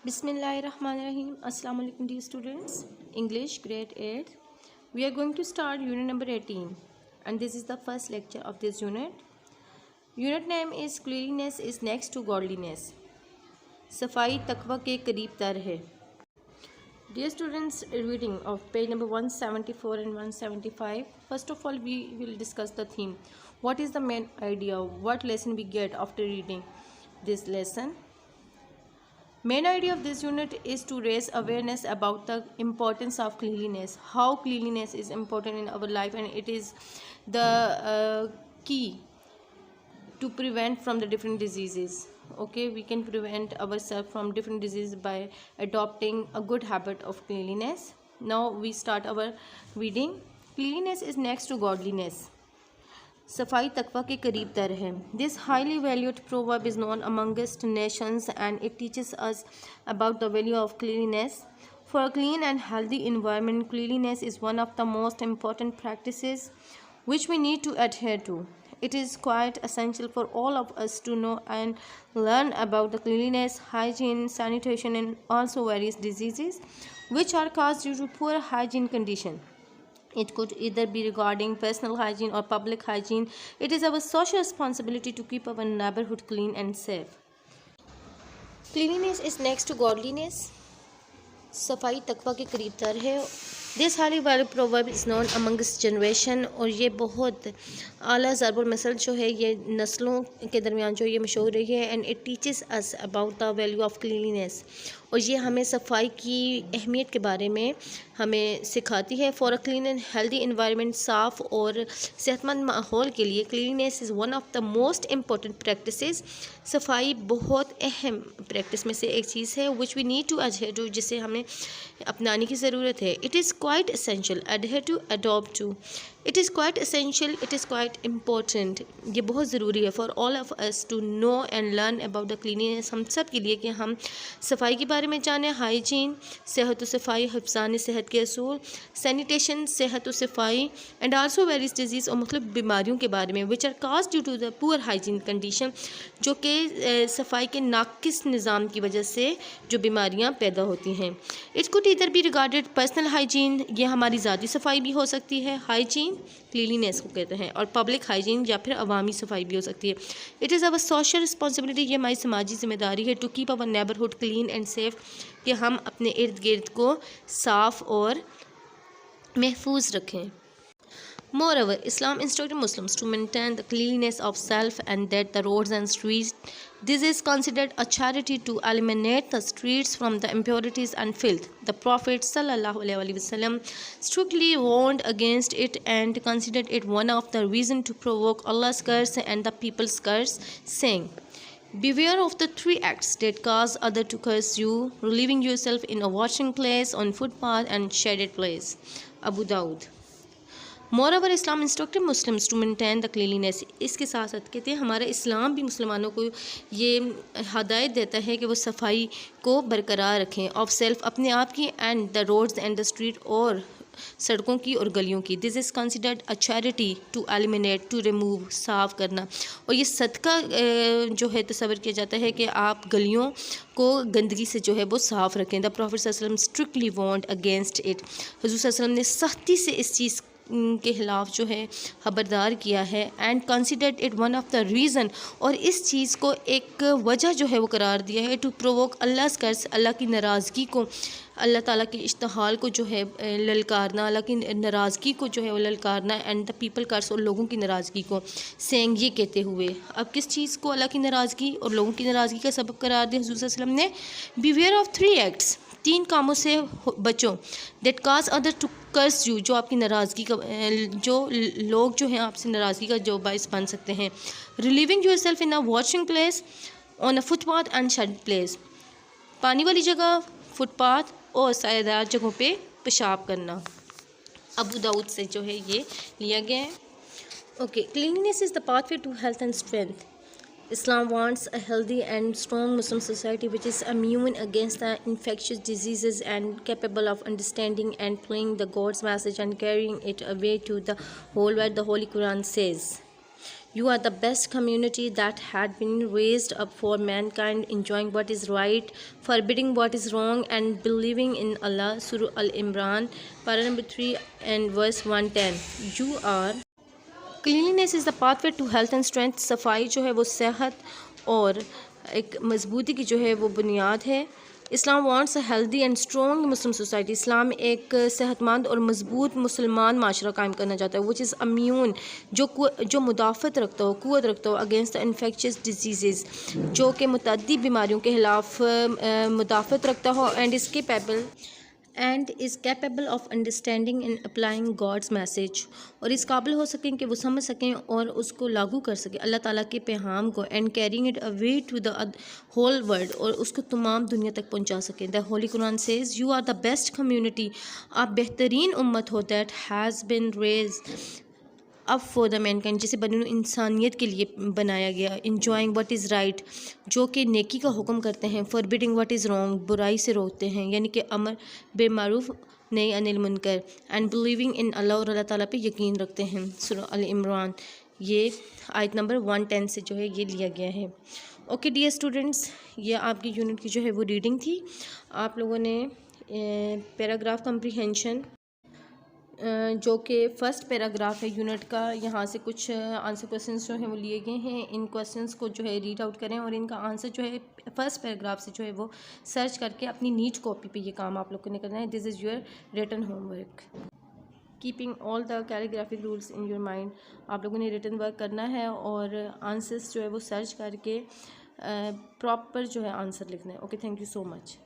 Bismillahirrahmanirrahim. Assalamu alaikum dear students. English grade 8. We are going to start unit number 18 and this is the first lecture of this unit. Unit name is Cleanliness is next to godliness. सफाई तकवा के करीब तर है. Dear students, reading of page number 174 and 175. First of all, we will discuss the theme. What is the main idea? What lesson we get after reading this lesson? Main idea of this unit is to raise awareness about the importance of cleanliness, how cleanliness is important in our life, and it is the key to prevent from the different diseases. Okay, we can prevent ourselves from different diseases by adopting a good habit of cleanliness. Now we start our reading. Cleanliness is next to godliness. सफाई तकवा के करीब तर है. This highly valued proverb is known amongst nations and it teaches us about the value of cleanliness. For a clean and healthy environment, cleanliness is one of the most important practices which we need to adhere to. It is quite essential for all of us to know and learn about the cleanliness, hygiene, sanitation and also various diseases which are caused due to poor hygiene condition. It could either be regarding personal hygiene or public hygiene. It is our social responsibility to keep our neighborhood clean and safe. Cleanliness is next to godliness. सफाई तकवा के करीब तर है. This हाली वाले proverb is known amongst generation और ये बहुत आला ज़रबुल मसल जो है ये नस्लों के दरमियान जो ये मशहूर रही है. And it teaches us about the value of cleanliness और ये हमें सफाई की अहमियत के बारे में हमें सिखाती है. For a clean and healthy environment, साफ़ और सेहतमंद माहौल के लिए cleanliness is one of the most important practices. सफाई बहुत अहम प्रैक्टिस में से एक चीज़ है which we need to adhere to, जिसे हमें अपनाने की ज़रूरत है. It is quite essential, adhere to, adopt to. It is quite essential, it is quite important. ये बहुत ज़रूरी है for all of us to know and learn about the cleanliness, हम सब के लिए कि हम सफाई के बारे में जानें. हाइजीन, सेहत व सफाई, हिफ्ज़ान सेहत के असूल, सैनिटेशन, सेहत व सफाई एंड आल्सो वेरियस डिजीज़ और मुख्तलिफ बीमारियों के बारे में which are cause due to the poor hygiene condition, जो कि सफाई के नाकिस निज़ाम की वजह से जो बीमारियाँ पैदा होती हैं. It could either be regarded personal hygiene, ये हमारी ज़ाती सफाई भी हो सकती है, हाइजीन क्लीनलीनेस को कहते हैं, और पब्लिक हाइजीन या फिर अवामी सफाई भी हो सकती है. It is our social responsibility, ये हमारी समाजी जिम्मेदारी है, to keep our neighbourhood clean and safe, कि हम अपने इर्द गिर्द को साफ़ और महफूज रखें. Moreover, Islam instructed Muslims to maintain the cleanliness of self and that the roads and streets. This is considered a charity to eliminate the streets from the impurities and filth. The Prophet ﷺ strictly warned against it and considered it one of the reasons to provoke Allah's curse and the people's curse, saying, "Beware of the three acts that cause others to curse you, relieving yourself in a washing place, on footpath and shaded place." Abu Dawud. Moreover, Islam instructed Muslims to maintain the cleanliness. इसके साथ साथ कहते हैं हमारा इस्लाम भी मुसलमानों को ये हदायत देता है कि वो सफाई को बरकरार रखें ऑफ सेल्फ, अपने आप की, and the roads and the street और सड़कों की और गलियों की. This is considered a charity to eliminate, to remove, साफ़ करना. और ये सदका जो है तसव्वुर किया जाता है कि आप गलियों को गंदगी से जो है वो साफ़ रखें. द प्रॉफेट सल्लल्लाहु अलैहि वसल्लम स्ट्रिक्टली वार्न्ड अगेंस्ट इट, हुज़ूर सल्लल्लाहु अलैहि वसल्लम ने सख्ती से इस चीज़ के ख़िलाफ़ जो है ख़बरदार किया है. And considered it one of the reason, और इस चीज़ को एक वजह जो है वो करार दिया है, टू प्रोवोक अल्लाह कर्स, अल्लाह की नाराज़गी को, अल्लाह ताला के इश्तिहाल को जो है ललकारना, अल्लाह की नाराज़गी को जो है वो ललकारना, एंड द पीपल कर्स, और लोगों की नाराज़गी को. सेंग, ये कहते हुए अब किस चीज़ को अल्लाह की नाराज़गी और लोगों की नाराज़गी का सबब करार दिया हुज़ूर सल्लल्लाहु अलैहि वसल्लम ने. बिवेयर ऑफ थ्री एक्ट्स, तीन कामों से बचो, that cause other to curse you, जो आपकी नाराज़गी का, जो लोग जो हैं आपसे नाराज़गी का जो बाइस बन सकते हैं. Relieving yourself in a washing place, on a footpath and shade place, पानी वाली जगह, फुटपाथ और सायेदार जगहों पे पेशाब करना. अबू दाऊद से जो है ये लिया गया है. Okay, cleanliness is the pathway to health and strength. Islam wants a healthy and strong Muslim society which is immune against the infectious diseases and capable of understanding and playing the God's message and carrying it away to the whole world. The Holy Quran says, You are the best community that had been raised up for mankind, enjoying what is right, forbidding what is wrong, and believing in Allah. Surah Al-Imran, para number 3 and verse 110. You are cleanliness is the pathway to health and strength. सफाई जो है वो सेहत और एक मजबूती की जो है वो बुनियाद है। Islam wants a healthy and strong Muslim society. इस्लाम एक सेहतमंद और मजबूत मुसलमान माशरा कायम करना चाहता है, विच इज़ अम्यून, जो मुदाफ़त रखता हो, क़ुव्वत रखता हो अगेंस्ट द इन्फेक्शियस डिजीज़, जो कि मुतअद्दी बीमारियों के खिलाफ मुदाफ़त रखता हो, and is capable of understanding and applying God's message, और इस काबिल हो सकें कि वो समझ सकें और उसको लागू कर सकें अल्लाह ताला के पैगाम को, and carrying it away to the whole world, और उसको तमाम दुनिया तक पहुंचा सकें। The holy Quran says you are the best community, आप बेहतरीन उम्मत हो, that has been raise up for the mankind, जिसे बनी इंसानियत के लिए बनाया गया, इंजॉइंग व्हाट इज़ राइट, जो कि नेकी का हुक्म करते हैं, फॉरबिडिंग व्हाट इज़ रॉन्ग, बुराई से रोकते हैं, यानी कि अमर बेमारूफ नहीं अनिल मुनकर, एंड बिलीविंग इन अल्लाह, और अल्लाह ताला पे यकीन रखते हैं। सूरह अल इमरान, ये आयत नंबर 110 से जो है ये लिया गया है। ओके डियर स्टूडेंट्स, ये आपकी यूनिट की जो है वो रीडिंग थी। आप लोगों ने पैराग्राफ कम्प्रीहेंशन जो कि फ़र्स्ट पैराग्राफ है यूनिट का, यहाँ से कुछ आंसर क्वेश्चंस जो हैं वो लिए गए हैं। इन क्वेश्चंस को जो है रीड आउट करें और इनका आंसर जो है फ़र्स्ट पैराग्राफ से जो है वो सर्च करके अपनी नीट कॉपी पे ये काम आप लोगों ने करना है। This is your written homework. Keeping all the calligraphic rules in your mind, आप लोगों ने रिटन वर्क करना है और आंसर्स जो है वो सर्च करके प्रॉपर जो है आंसर लिखना है। Okay, thank you so much.